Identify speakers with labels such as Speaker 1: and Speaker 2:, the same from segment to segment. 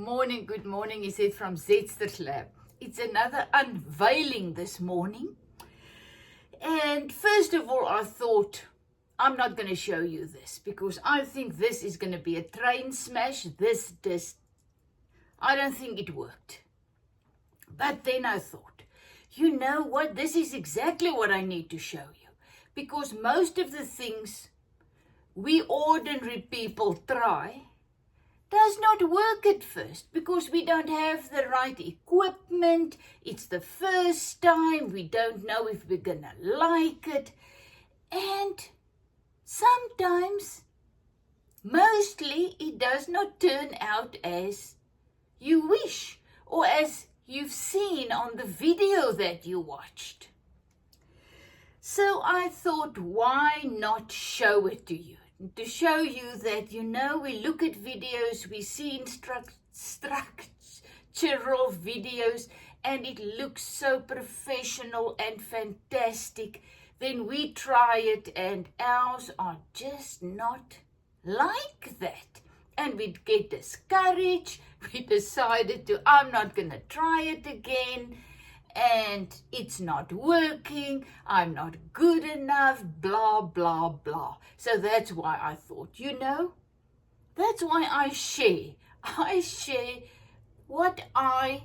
Speaker 1: good morning, is it from Zetster's Lab. It's another unveiling this morning. And first of all, I thought, I'm not going to show you this because I think this is going to be a train smash. I don't think it worked. But then I thought, you know what? This is exactly what I need to show you. Because most of the things we ordinary people try does not work at first because we don't have the right equipment. It's the first time. We don't know if we're gonna like it. And sometimes, mostly, it does not turn out as you wish or as you've seen on the video that you watched. So I thought, why not show it to you? To show you that, we look at videos, we see structural videos, and it looks so professional and fantastic. Then we try it, and ours are just not like that. And we get discouraged. We decided I'm not going to try it again. And it's not working, I'm not good enough, blah, blah, blah. So that's why I thought, that's why I share. I share what I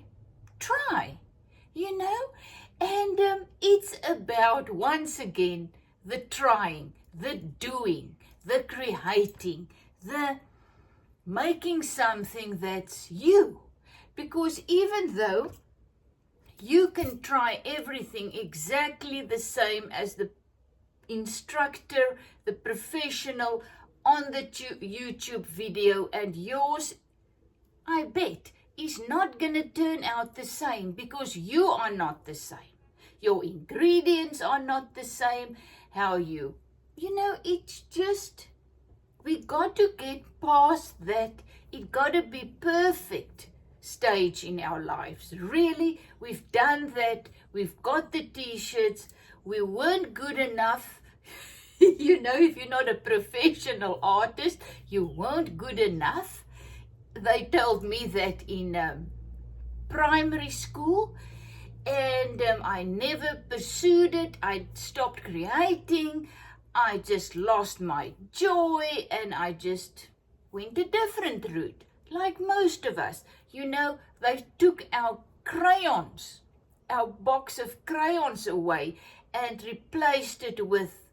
Speaker 1: try, And it's about, once again, the trying, the doing, the creating, the making something that's you. Because even though you can try everything exactly the same as the instructor, the professional on the YouTube video, and yours, I bet, is not going to turn out the same because you are not the same. Your ingredients are not the same. It's just, we got to get past that. It got to be perfect stage in our lives. Really, we've done that. We've got the t-shirts. We weren't good enough. If you're not a professional artist, you weren't good enough. They told me that in primary school, and I never pursued it. I stopped creating. I just lost my joy, and I just went a different route. Like most of us, they took our crayons, our box of crayons away and replaced it with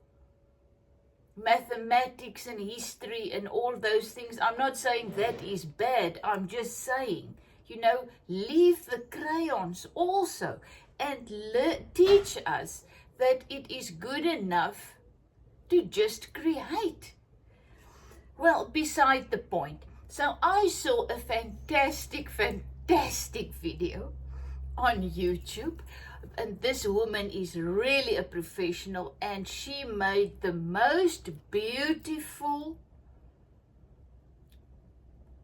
Speaker 1: mathematics and history and all those things. I'm not saying that is bad. I'm just saying, leave the crayons also and teach us that it is good enough to just create. Well, beside the point. So I saw a fantastic video on YouTube, and this woman is really a professional, and she made the most beautiful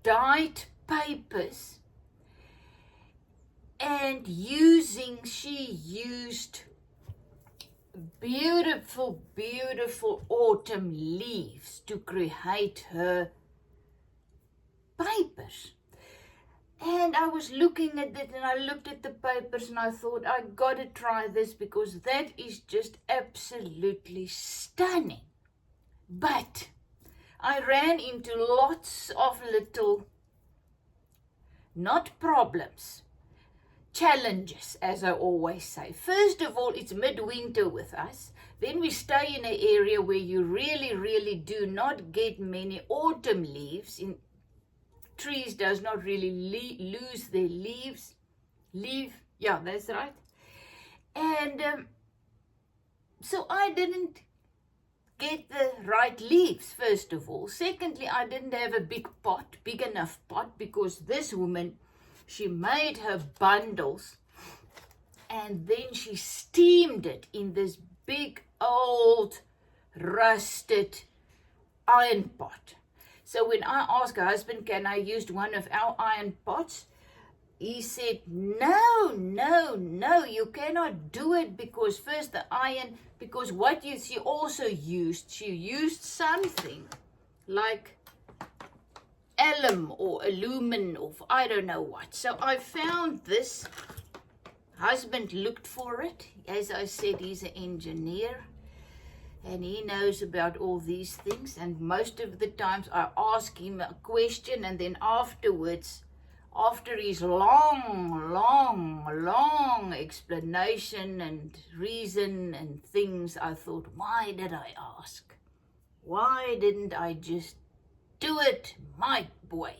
Speaker 1: dyed papers, and she used beautiful autumn leaves to create her papers. And I was looking at it, and I looked at the papers, and I thought, I gotta try this because that is just absolutely stunning. But I ran into lots of little, not problems, challenges, as I always say. First of all, it's midwinter with us. Then we stay in an area where you really do not get many autumn leaves. Trees does not really lose their leaves. Yeah, that's right. And so I didn't get the right leaves, first of all. Secondly, I didn't have a big enough pot, because this woman, she made her bundles and then she steamed it in this big old rusted iron pot. So when I asked her husband, can I use one of our iron pots? He said, no, you cannot do it because first the iron, because she also used something like alum or aluminum or I don't know what. So I found this. Husband looked for it. As I said, he's an engineer and he knows about all these things, and most of the times I ask him a question and then afterwards, after his long explanation and reason and things, I thought, why did I ask? Why didn't I just do it my way?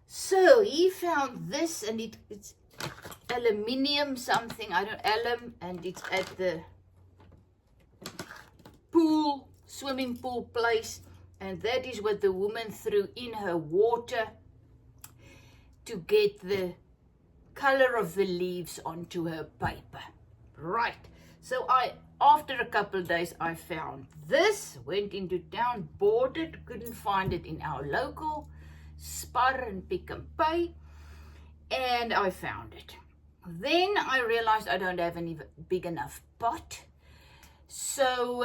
Speaker 1: So he found this, and it's aluminium something, I don't, alum, and it's at the pool, swimming pool place, and that is what the woman threw in her water to get the color of the leaves onto her paper. Right, so after a couple of days I found this, went into town, bought it, couldn't find it in our local Spar and Pick n Pay, and I found it. Then I realized I don't have any big enough pot. So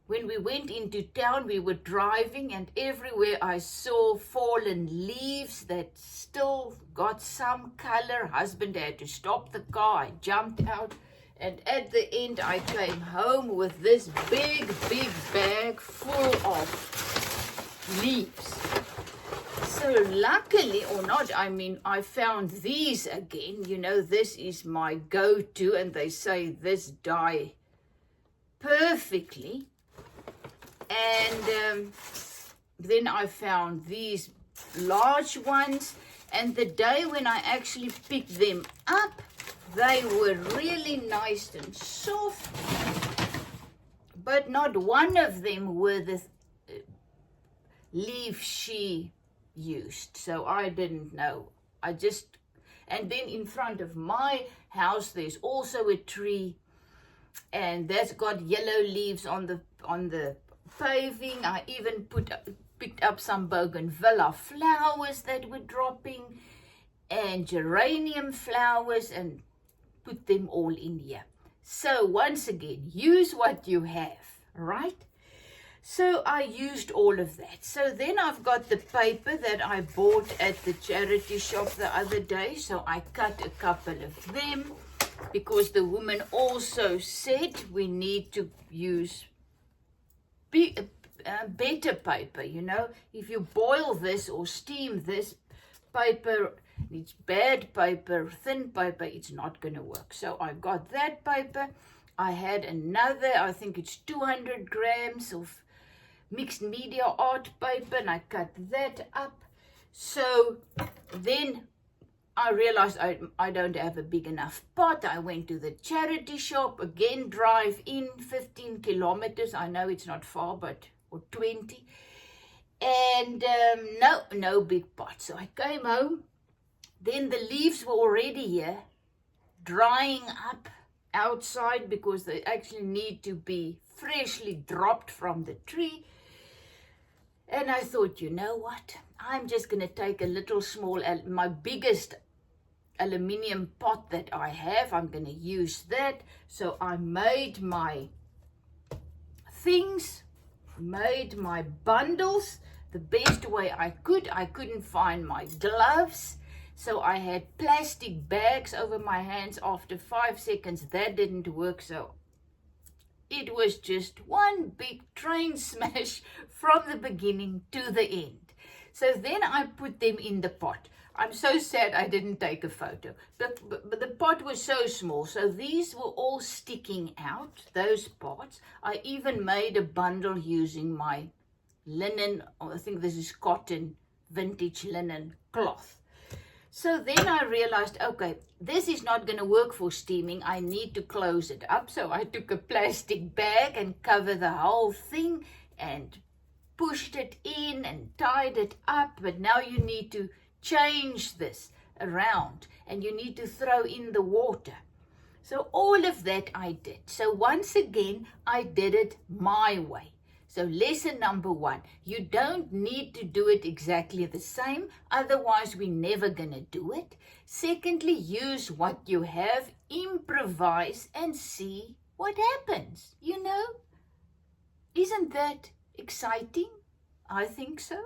Speaker 1: when we went into town, we were driving, and everywhere I saw fallen leaves that still got some color. Husband had to stop the car. I jumped out, and at the end I came home with this big bag full of leaves. So luckily or not, I mean, I found these again. You know, this is my go-to, and they say this dye perfectly. And then I found these large ones, and the day when I actually picked them up, they were really nice and soft, but not one of them were the leaf she used, so I didn't know. And then in front of my house there's also a tree, and that's got yellow leaves on the paving. I even picked up some bougainvillea flowers that were dropping, and geranium flowers, and put them all in here. So once again, use what you have, right? So I used all of that. So then I've got the paper that I bought at the charity shop the other day. So I cut a couple of them, because the woman also said we need to use better paper. You know, if you boil this or steam this paper, it's bad paper, thin paper, it's not going to work. So I got that paper. I had another, I think it's 200 grams of mixed media art paper, and I cut that up. So then I realized I don't have a big enough pot. I went to the charity shop, again drive in 15 kilometers. I know it's not far, but, or 20. And no big pot. So I came home. Then the leaves were already here, drying up outside, because they actually need to be freshly dropped from the tree. And I thought, you know what? I'm just going to take a little small, my biggest aluminium pot that I have. I'm going to use that. So I made my things, made my bundles the best way I could. I couldn't find my gloves, so I had plastic bags over my hands. After 5 seconds, that didn't work, so it was just one big train smash from the beginning to the end. So then I put them in the pot. I'm so sad I didn't take a photo, but the pot was so small, so these were all sticking out, those parts. I even made a bundle using my linen, I think this is cotton, vintage linen cloth. So then I realized, okay, this is not going to work for steaming. I need to close it up. So I took a plastic bag and covered the whole thing and pushed it in and tied it up. But now you need to change this around, and you need to throw in the water. So all of that I did. So once again, I did it my way. So lesson number 1, you don't need to do it exactly the same, otherwise we're never going to do it. Secondly, use what you have, improvise, and see what happens. You know, isn't that exciting? I think so.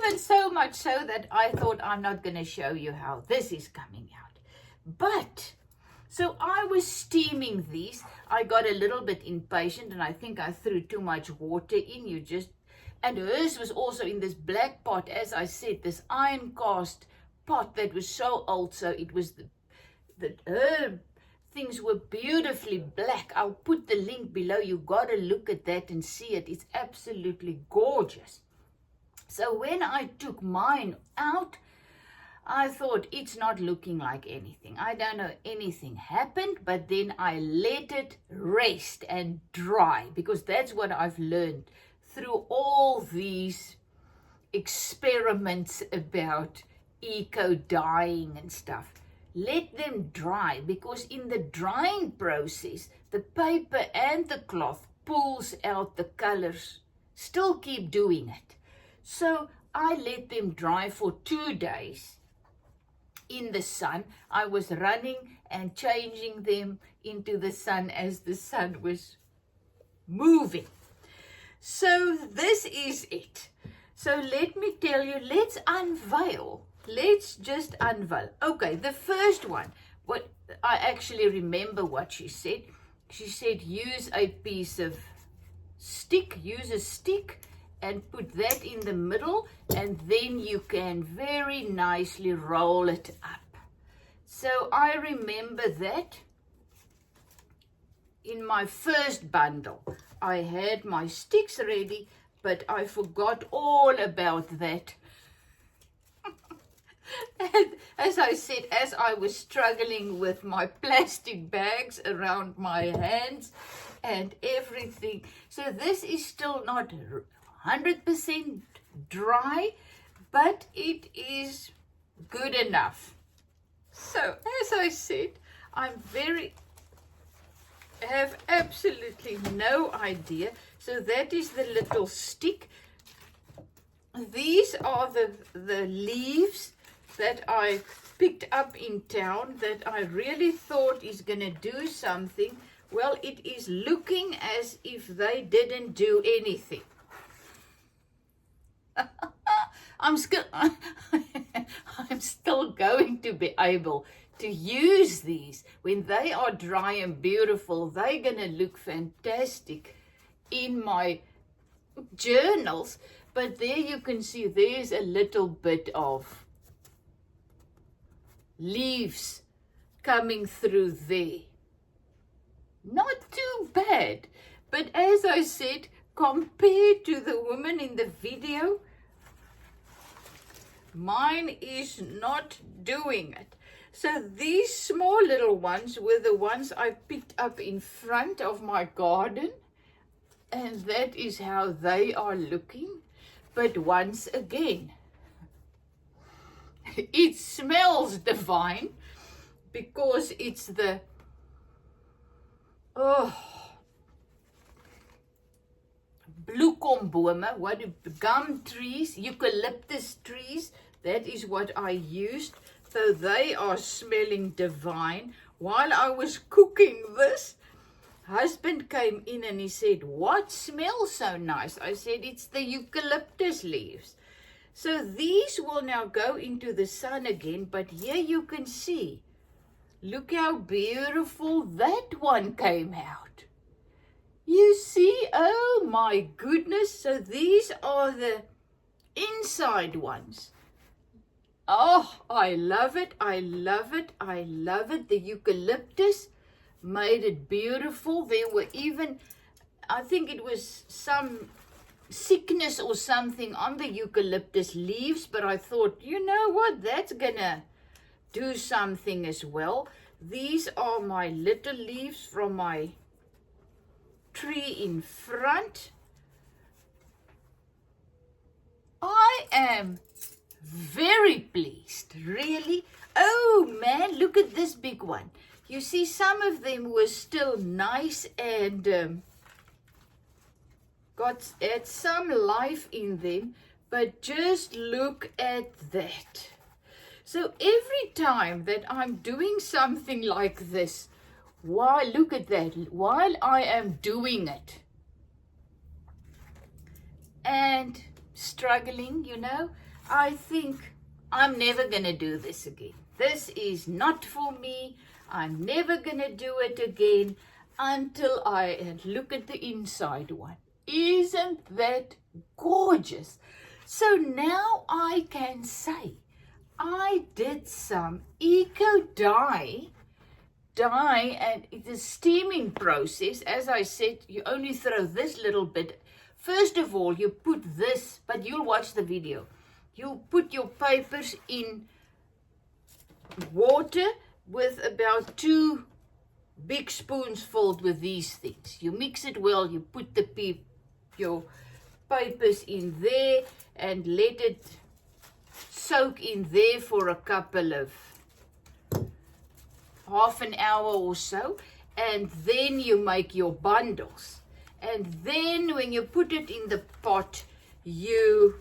Speaker 1: even so much so that I thought I'm not going to show you how this is coming out. But, so I was steaming these. I got a little bit impatient and I think I threw too much water in. And hers was also in this black pot, as I said, this iron cast pot that was so old. So it was her things were beautifully black. I'll put the link below. You got to look at that and see it. It's absolutely gorgeous. So when I took mine out, I thought it's not looking like anything. I don't know anything happened, but then I let it rest and dry, because that's what I've learned through all these experiments about eco dyeing and stuff. Let them dry, because in the drying process, the paper and the cloth pulls out the colors. Still keep doing it. So I let them dry for 2 days in the sun. I was running and changing them into the sun as the sun was moving. So this is it. So let me tell you, let's unveil. Let's just unveil. Okay, the first one, what I actually remember what she said. She said use a piece of stick, use a stick and put that in the middle, and then you can very nicely roll it up. So I remember that in my first bundle. I had my sticks ready, but I forgot all about that. And as I said, as I was struggling with my plastic bags around my hands and everything. So this is still not 100% dry, but it is good enough. So as I said, I have absolutely no idea. So that is the little stick. These are the leaves that I picked up in town that I really thought is going to do something. Well, it is looking as if they didn't do anything. I'm still going to be able to use these when they are dry and beautiful. They're going to look fantastic in my journals. But there you can see there's a little bit of leaves coming through there. Not too bad. But as I said, compared to the woman in the video, mine is not doing it. So these small little ones were the ones I picked up in front of my garden. And that is how they are looking. But once again, it smells divine, because it's the, bloekombome, gum trees, eucalyptus trees. That is what I used. So they are smelling divine. While I was cooking this, husband came in and he said, "What smells so nice?" I said, "It's the eucalyptus leaves." So these will now go into the sun again, but here you can see, look how beautiful that one came out. You see, oh my goodness. So these are the inside ones. Oh, I love it, I love it, I love it. The eucalyptus made it beautiful. There were even, I think it was some sickness or something on the eucalyptus leaves, but I thought, you know what, that's gonna do something as well. These are my little leaves from my tree in front. I am very pleased, really. Oh man, look at this big one. You see, some of them were still nice and had some life in them, but just look at that. So every time that I'm doing something like this, look at that, while I am doing it and struggling, you know, I think I'm never going to do this again. This is not for me. I'm never going to do it again until I look at the inside one. Isn't that gorgeous? So now I can say I did some eco dye, and it's a steaming process. As I said, you only throw this little bit. First of all, you put this, but you'll watch the video. You put your papers in water with about 2 big spoons filled with these things. You mix it well, you put your papers in there and let it soak in there for a couple of half an hour or so, and then you make your bundles. And then when you put it in the pot, you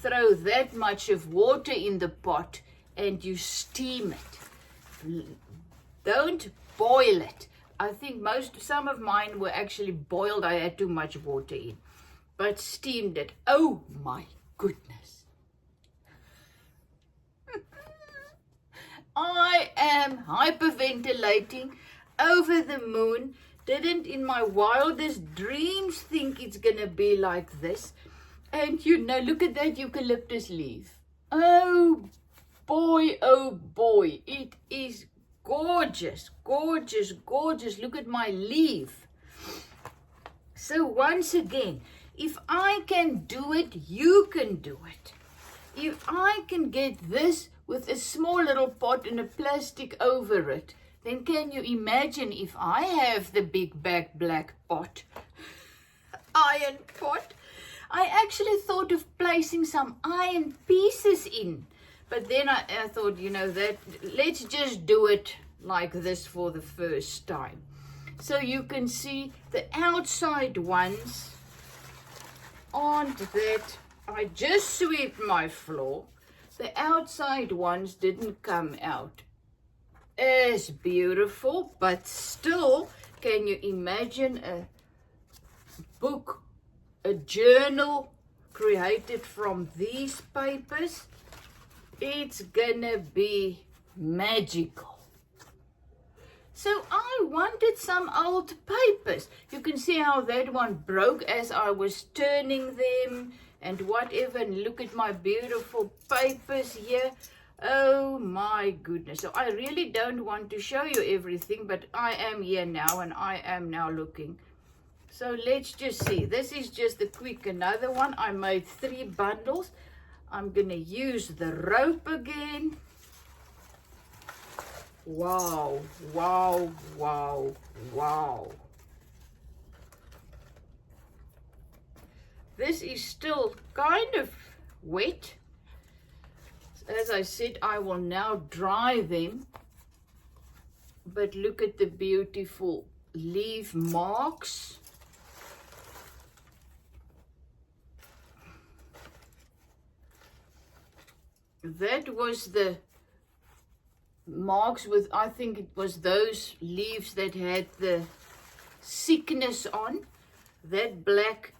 Speaker 1: throw that much of water in the pot and you steam it. Don't boil it. I think some of mine were actually boiled. I had too much water in, but steamed it. Oh my goodness. I am hyperventilating, over the moon. Didn't in my wildest dreams think it's gonna be like this. And look at that eucalyptus leaf. Oh boy, it is gorgeous, gorgeous, gorgeous. Look at my leaf. So once again, if I can do it, you can do it. If I can get this with a small little pot and a plastic over it, then can you imagine if I have the big black pot, iron pot? I actually thought of placing some iron pieces in, but then I thought, that let's just do it like this for the first time. So you can see the outside ones aren't that. I just swept my floor. The outside ones didn't come out as beautiful, but still, can you imagine a book, a journal created from these papers? It's gonna be magical. So I wanted some old papers. You can see how that one broke as I was turning them and whatever. And look at my beautiful papers here. Oh my goodness. So I really don't want to show you everything, but I am here now and I am now looking. So let's just see. This is just a quick another one. I made 3 bundles. I'm going to use the rope again. Wow, wow, wow, wow. This is still kind of wet. As I said, I will now dry them. But look at the beautiful leaf marks. That was the marks with, I think it was those leaves that had the sickness on. That black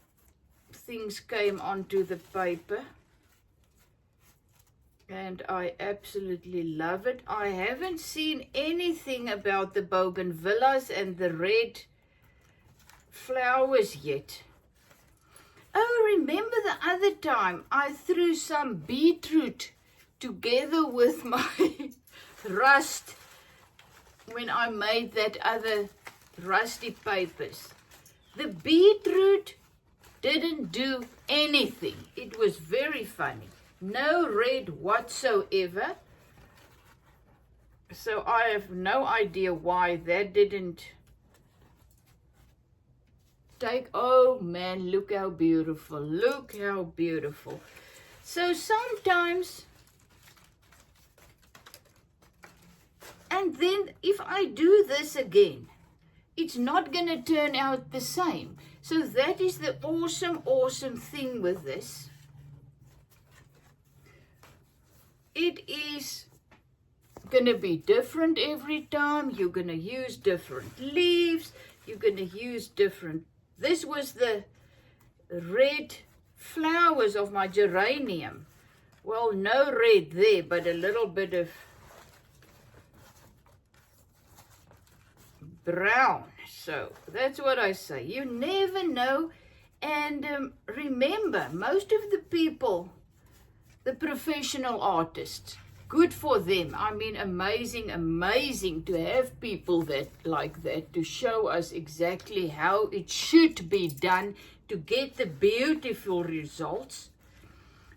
Speaker 1: things came onto the paper. And I absolutely love it. I haven't seen anything about the bougainvilleas and the red flowers yet. Oh, remember the other time I threw some beetroot together with my rust when I made that other rusty papers. The beetroot didn't do anything. It was very funny. No red whatsoever. So I have no idea why that didn't take. Oh man, look how beautiful. Look how beautiful. So sometimes, and then if I do this again, it's not going to turn out the same. So that is the awesome thing with this. It is going to be different every time. You're going to use different leaves. You're going to use different. This was the red flowers of my geranium. Well, no red there, but a little bit of brown. So that's what I say. You never know. And remember, most of the people, the professional artists, good for them. I mean, amazing, amazing to have people that like that to show us exactly how it should be done to get the beautiful results.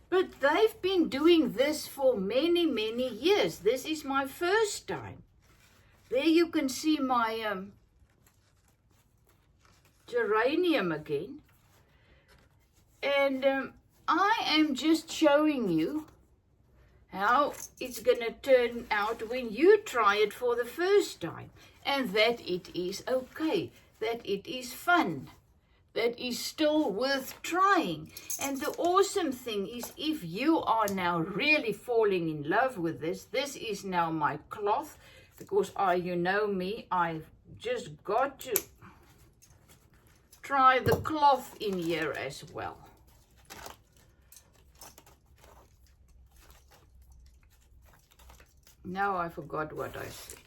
Speaker 1: But they've been doing this for many, many years. This is my first time. There you can see my geranium again. And I am just showing you how it's going to turn out when you try it for the first time. And that it is okay, that it is fun, that is still worth trying. And the awesome thing is, if you are now really falling in love with this is now my cloth, because you know me, I've just got to try the cloth in here as well. Now I forgot what I said.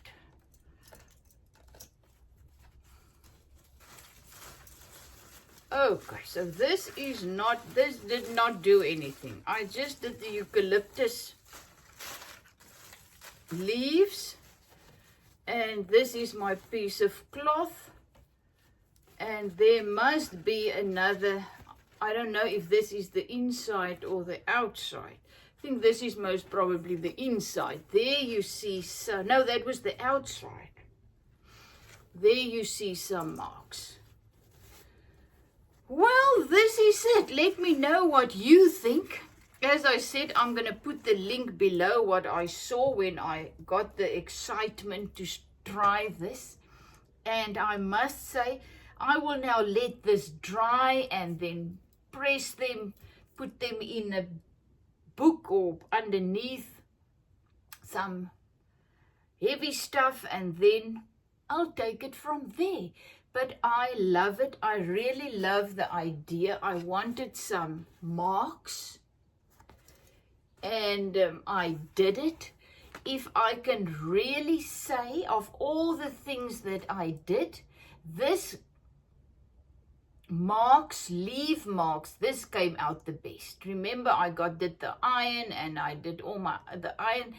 Speaker 1: Okay, so this did not do anything. I just did the eucalyptus leaves, and this is my piece of cloth, and there must be another, I don't know if this is the inside or the outside. I think this is most probably the inside. There you see some, no, that was the outside. There you see some marks. Well, this is it. Let me know what you think. As I said, I'm going to put the link below what I saw when I got the excitement to try this. And I must say, I will now let this dry and then press them, put them in a book or underneath some heavy stuff, and then I'll take it from there. But I love it. I really love the idea. I wanted some marks, and I did it. If I can really say, of all the things that I did, this marks, leaf marks, this came out the best. Remember, I did the iron, and I did all the iron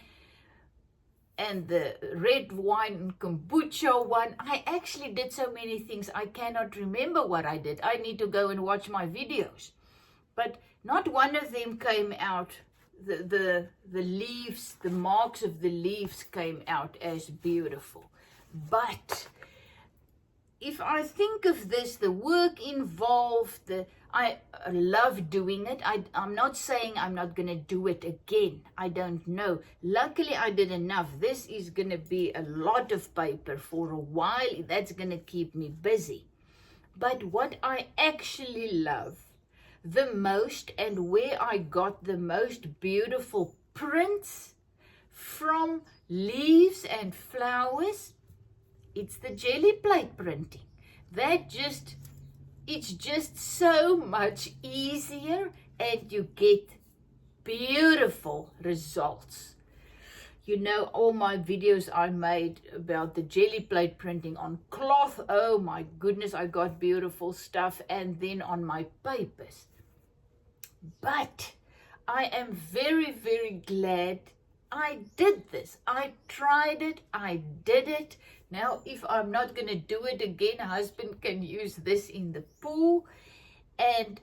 Speaker 1: and the red wine kombucha one. I actually did so many things, I cannot remember what I did. I need to go and watch my videos. But not one of them came out, the leaves, the marks of the leaves came out as beautiful. But if I think of this, the work involved, I love doing it. I'm not saying I'm not going to do it again. I don't know. Luckily, I did enough. This is going to be a lot of paper for a while. That's going to keep me busy. But what I actually love the most, and where I got the most beautiful prints from leaves and flowers, it's the jelly plate printing. It's just so much easier, and you get beautiful results. You know, all my videos I made about the jelly plate printing on cloth, oh my goodness, I got beautiful stuff, and then on my papers. But I am very, very glad I did this. I tried it. I did it. Now, if I'm not going to do it again, husband can use this in the pool. And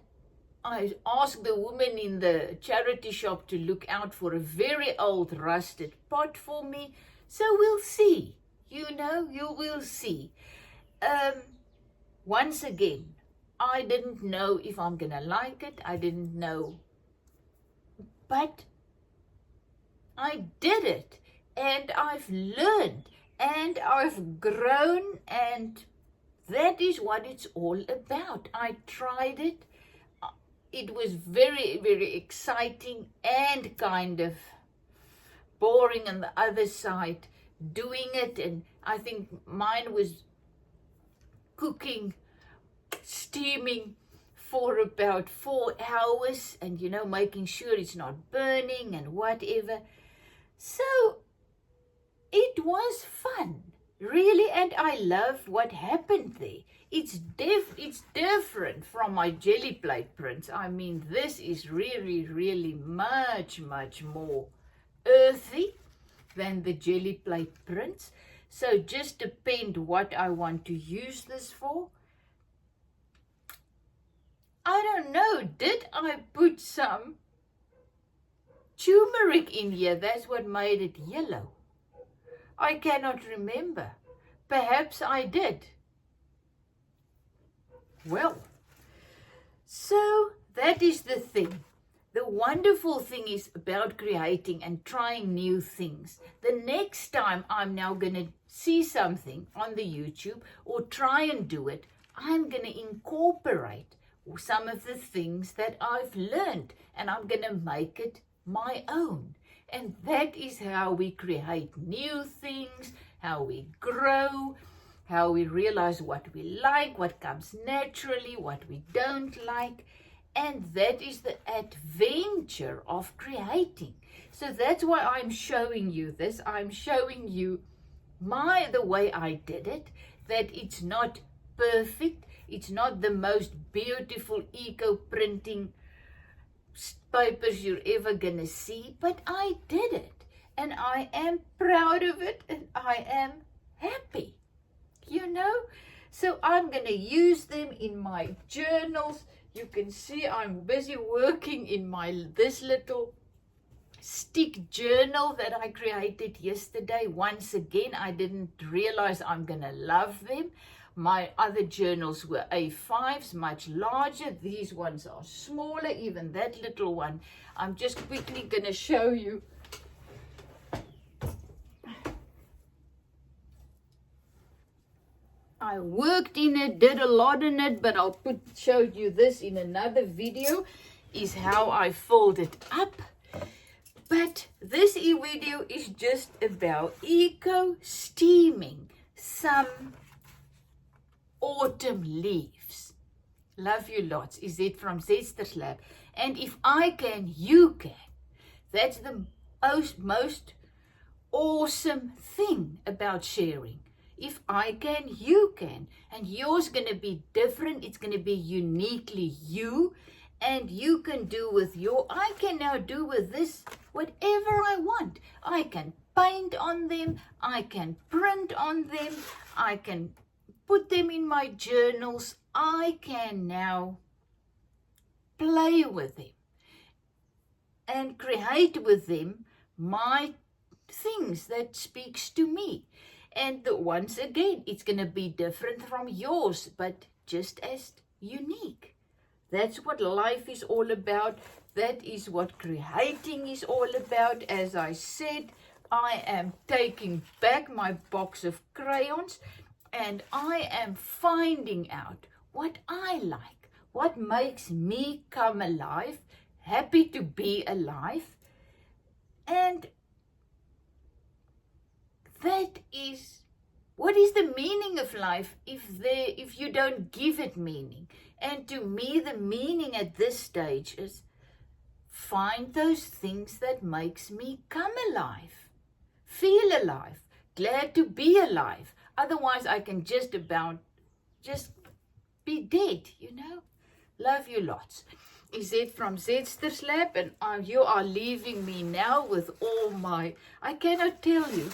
Speaker 1: I asked the woman in the charity shop to look out for a very old rusted pot for me. So we'll see. You know, you will see. Once again, I didn't know if I'm going to like it. I didn't know. But I did it, and I've learned, and I've grown, and that is what it's all about. I tried it. It was very, very exciting and kind of boring on the other side doing it, and I think mine was cooking, steaming for about 4 hours and, you know, making sure it's not burning and whatever. So it was fun, really, and I love what happened there. It's different from my jelly plate prints. I mean, this is really, really much, much more earthy than the jelly plate prints. So just depend what I want to use this for. I don't know, did I put some turmeric in here? That's what made it yellow. I cannot remember. Perhaps I did. Well, so that is the thing. The wonderful thing is about creating and trying new things. The next time I'm now going to see something on the YouTube or try and do it, I'm going to incorporate some of the things that I've learned and I'm going to make it my own. And that is how we create new things, how we grow, how we realize what we like, what comes naturally, what we don't like. And that is the adventure of creating. So that's why I'm showing you this. I'm showing you the way I did it, that it's not perfect. It's not the most beautiful eco-printing papers you're ever gonna see, but I did it. And I am proud of it and I am happy, you know. So I'm gonna use them in my journals. You can see I'm busy working in this little stick journal that I created yesterday. Once again, I didn't realize I'm gonna love them. My other journals were A5s, much larger. These ones are smaller, even that little one. I'm just quickly gonna show you. I worked in it, did a lot in it, but I'll show you this in another video, is how I fold it up. But this video is just about eco-steaming some autumn leaves. Love you lots. Is it from Zesters Lab? And if I can, you can. That's the most awesome thing about sharing. If I can, you can. And yours going to be different. It's going to be uniquely you. And you can do with I can now do with this whatever I want. I can paint on them. I can print on them. I can put them in my journals. I can now play with them and create with them my things that speaks to me. And once again, it's going to be different from yours, but just as unique. That's what life is all about. That is what creating is all about. As I said, I am taking back my box of crayons and I am finding out what I like, what makes me come alive, happy to be alive. And that is, what is the meaning of life if you don't give it meaning? And to me, the meaning at this stage is find those things that makes me come alive, feel alive, glad to be alive. Otherwise, I can just be dead, you know. Love you lots. Is it from Zesters Lab? And you are leaving me now with all my, I cannot tell you.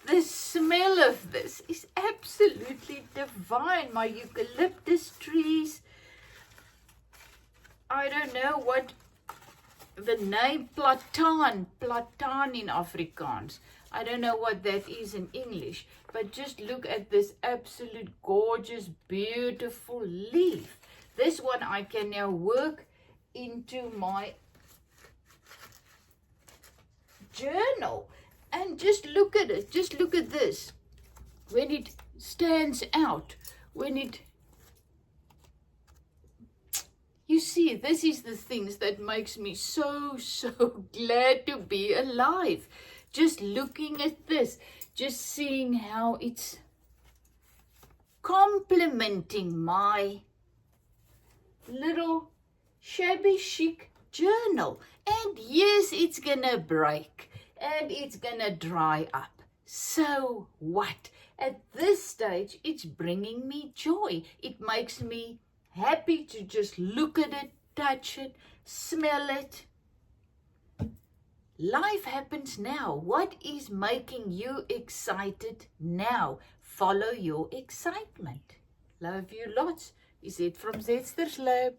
Speaker 1: The smell of this is absolutely divine. My eucalyptus trees. I don't know what the name, platan in Afrikaans. I don't know what that is in English. But just look at this absolute gorgeous, beautiful leaf. This one I can now work into my journal. And just look at it. Just look at this. When it stands out. You see, this is the things that makes me so glad to be alive. Just looking at this. Just seeing how it's complementing my little shabby chic journal. And yes, it's gonna break and it's gonna dry up. So what? At this stage, it's bringing me joy. It makes me happy to just look at it, touch it, smell it. Life happens now. What is making you excited now? Follow your excitement. Love you lots. Is it from Zetster's Lab?